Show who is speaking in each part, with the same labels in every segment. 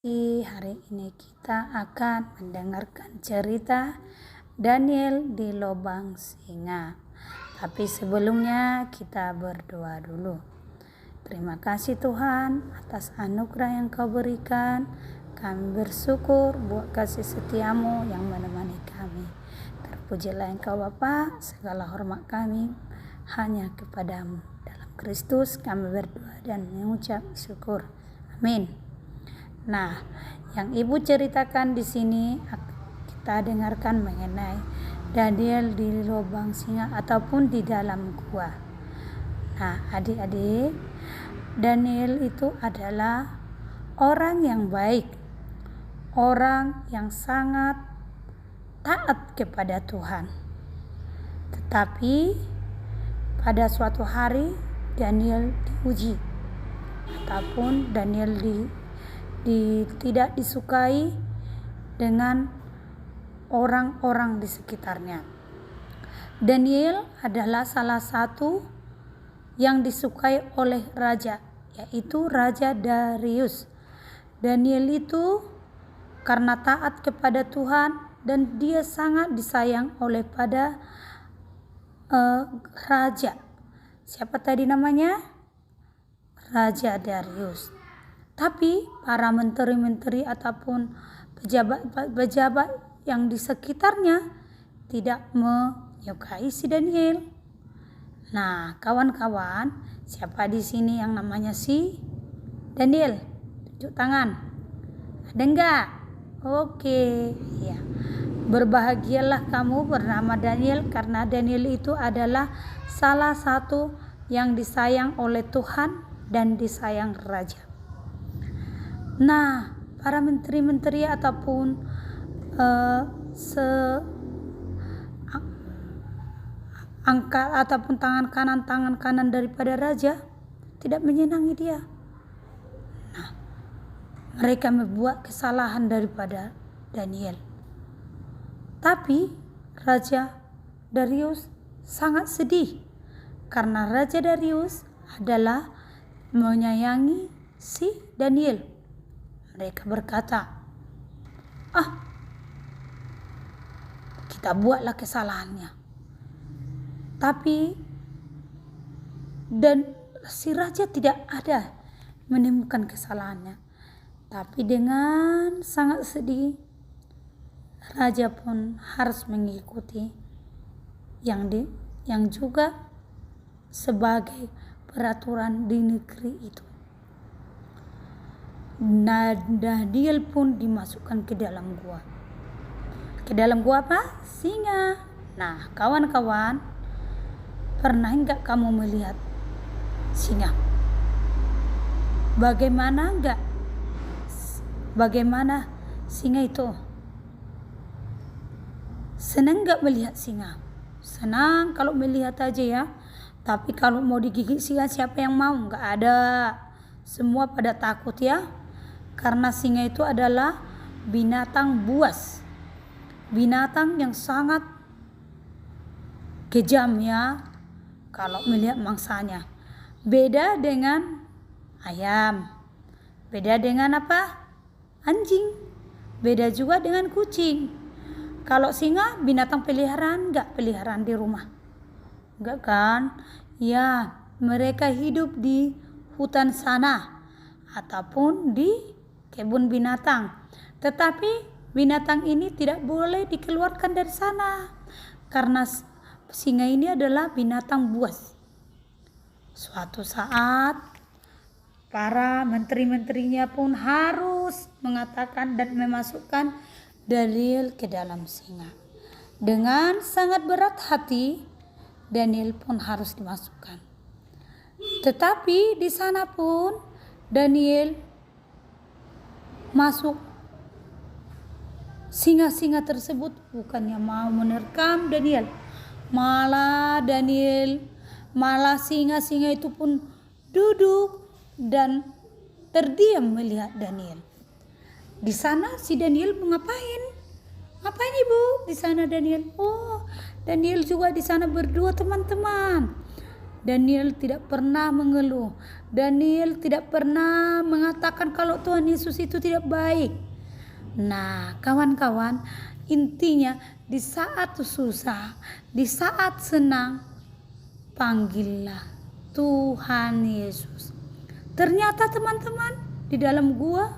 Speaker 1: Hari ini kita akan mendengarkan cerita Daniel di lubang singa. Tapi sebelumnya kita berdoa dulu. Terima kasih Tuhan atas anugerah yang Kau berikan. Kami bersyukur buat kasih setiamu yang menemani kami. Terpujilah Engkau Bapa, segala hormat kami hanya kepadamu. Dalam Kristus kami berdoa dan mengucap syukur. Amin. Nah, yang Ibu ceritakan di sini kita dengarkan mengenai Daniel di lubang singa ataupun di dalam gua. Nah, adik-adik, Daniel itu adalah orang yang baik, orang yang sangat taat kepada Tuhan. Tetapi pada suatu hari Daniel diuji ataupun Daniel tidak disukai dengan orang-orang di sekitarnya. Daniel adalah salah satu yang disukai oleh raja, yaitu Raja Darius. Daniel itu karena taat kepada Tuhan dan dia sangat disayang oleh raja. Siapa tadi namanya? Raja Darius. Tapi para menteri-menteri ataupun pejabat-pejabat yang di sekitarnya tidak menyukai si Daniel. Nah, kawan-kawan, siapa di sini yang namanya si Daniel? Tunjuk tangan. Ada enggak? Oke, ya. Berbahagialah kamu bernama Daniel karena Daniel itu adalah salah satu yang disayang oleh Tuhan dan disayang raja. Nah, para menteri-menteri ataupun angkat ataupun tangan kanan daripada raja tidak menyenangi dia. Nah, mereka membuat kesalahan daripada Daniel. Tapi Raja Darius sangat sedih karena Raja Darius adalah menyayangi si Daniel. Mereka berkata, kita buatlah kesalahannya. Tapi dan si raja tidak ada menemukan kesalahannya. Tapi dengan sangat sedih, raja pun harus mengikuti yang juga sebagai peraturan di negeri itu. Daniel pun dimasukkan ke dalam gua. Ke dalam gua apa? Singa. Nah, kawan-kawan, pernah enggak kamu melihat singa? Bagaimana singa itu? Senang enggak melihat singa? Senang kalau melihat aja ya. Tapi kalau mau digigit singa, siapa yang mau? Enggak ada. Semua pada takut ya. Karena singa itu adalah binatang buas. Binatang yang sangat kejam ya kalau melihat mangsanya. Beda dengan ayam. Beda dengan apa? Anjing. Beda juga dengan kucing. Kalau singa binatang peliharaan, enggak peliharaan di rumah. Enggak kan? Ya, mereka hidup di hutan sana ataupun di kebun binatang. Tetapi binatang ini tidak boleh dikeluarkan dari sana karena singa ini adalah binatang buas. Suatu saat para menteri-menterinya pun harus mengatakan dan memasukkan Daniel ke dalam singa. Dengan sangat berat hati, Daniel pun harus dimasukkan. Tetapi di sana pun Daniel masuk. Singa-singa tersebut bukannya mau menerkam Daniel, malah singa-singa itu pun duduk dan terdiam melihat Daniel. Di sana si Daniel ngapain? Ngapain Ibu? Di sana Daniel. Oh, Daniel juga di sana berdua teman-teman. Daniel tidak pernah mengeluh. Daniel tidak pernah mengatakan kalau Tuhan Yesus itu tidak baik. Nah, kawan-kawan, intinya di saat susah, di saat senang, panggillah Tuhan Yesus. Ternyata teman-teman, di dalam gua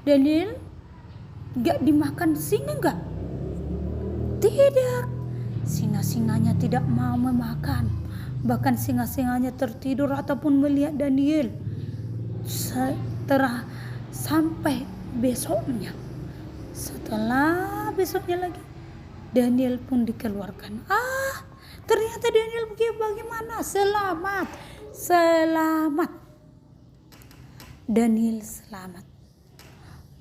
Speaker 1: Daniel gak dimakan singa gak? Tidak. Singa-singanya tidak mau memakan. Bahkan singa-singanya tertidur ataupun melihat Daniel. Setelah sampai besoknya. Setelah besoknya lagi, Daniel pun dikeluarkan. Ternyata Daniel bagaimana? Selamat. Daniel selamat.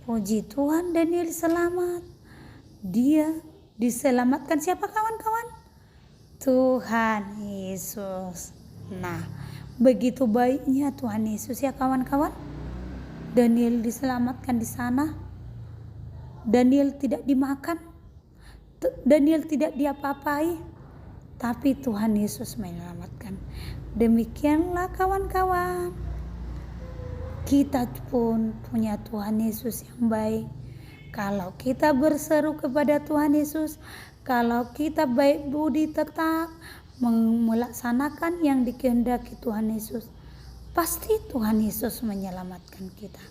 Speaker 1: Puji Tuhan, Daniel selamat. Dia diselamatkan siapa kawan-kawan? Tuhan Yesus. Nah, begitu baiknya Tuhan Yesus ya kawan-kawan. Daniel diselamatkan di sana. Daniel tidak dimakan. Daniel tidak diapa-apai. Tapi Tuhan Yesus menyelamatkan. Demikianlah kawan-kawan. Kita pun punya Tuhan Yesus yang baik. Kalau kita berseru kepada Tuhan Yesus, kalau kita baik budi tetap melaksanakan yang dikehendaki Tuhan Yesus, pasti Tuhan Yesus menyelamatkan kita.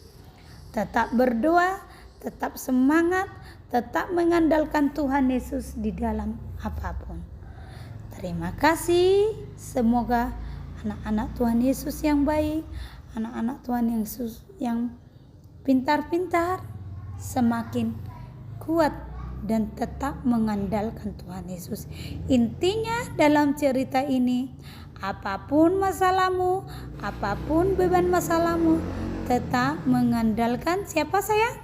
Speaker 1: Tetap berdoa, tetap semangat, tetap mengandalkan Tuhan Yesus di dalam apapun. Terima kasih. Semoga anak-anak Tuhan Yesus yang baik, anak-anak Tuhan yang pintar-pintar, semakin kuat dan tetap mengandalkan Tuhan Yesus. Intinya dalam cerita ini, apapun masalahmu, apapun beban masalahmu, tetap mengandalkan siapa sayang?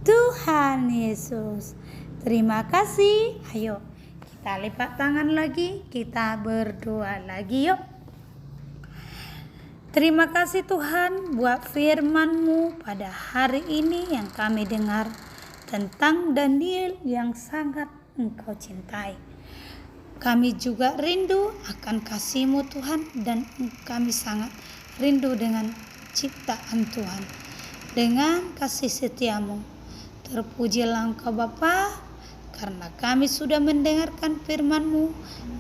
Speaker 1: Tuhan Yesus. Terima kasih. Ayo kita lipat tangan lagi, kita berdoa lagi yuk. Terima kasih Tuhan buat firman-Mu pada hari ini yang kami dengar tentang Daniel yang sangat Engkau cintai. Kami juga rindu akan kasih-Mu Tuhan, dan kami sangat rindu dengan ciptaan Tuhan, dengan kasih setia-Mu. Terpujilah Engkau Bapa, karena kami sudah mendengarkan firman-Mu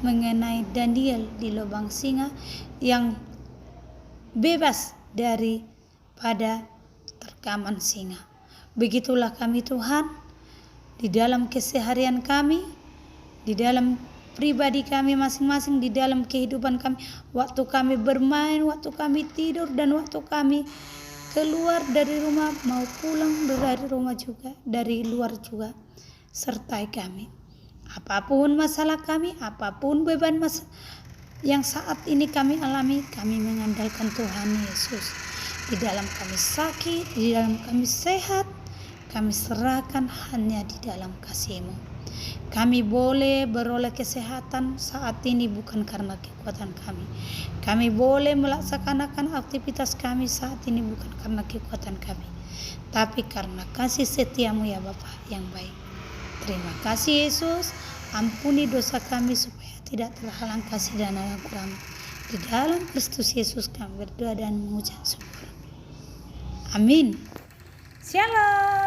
Speaker 1: mengenai Daniel di lubang singa yang bebas daripada terkaman singa. Begitulah kami Tuhan, di dalam keseharian kami, di dalam pribadi kami masing-masing, di dalam kehidupan kami, waktu kami bermain, waktu kami tidur, dan waktu kami keluar dari rumah, mau pulang dari rumah juga, dari luar juga. Sertai kami. Apapun masalah kami, apapun beban yang saat ini kami alami, kami mengandalkan Tuhan Yesus. Di dalam kami sakit, di dalam kami sehat, kami serahkan hanya di dalam kasih-Mu. Kami boleh beroleh kesehatan saat ini bukan karena kekuatan kami. Kami boleh melaksanakan aktivitas kami saat ini bukan karena kekuatan kami, tapi karena kasih setia-Mu ya Bapa yang baik. Terima kasih Yesus. Ampuni dosa kami supaya tidak terhalang kasih dan anugerah. Di dalam Kristus Yesus kami berdoa dan mengucap syukur. Amin. Shalom.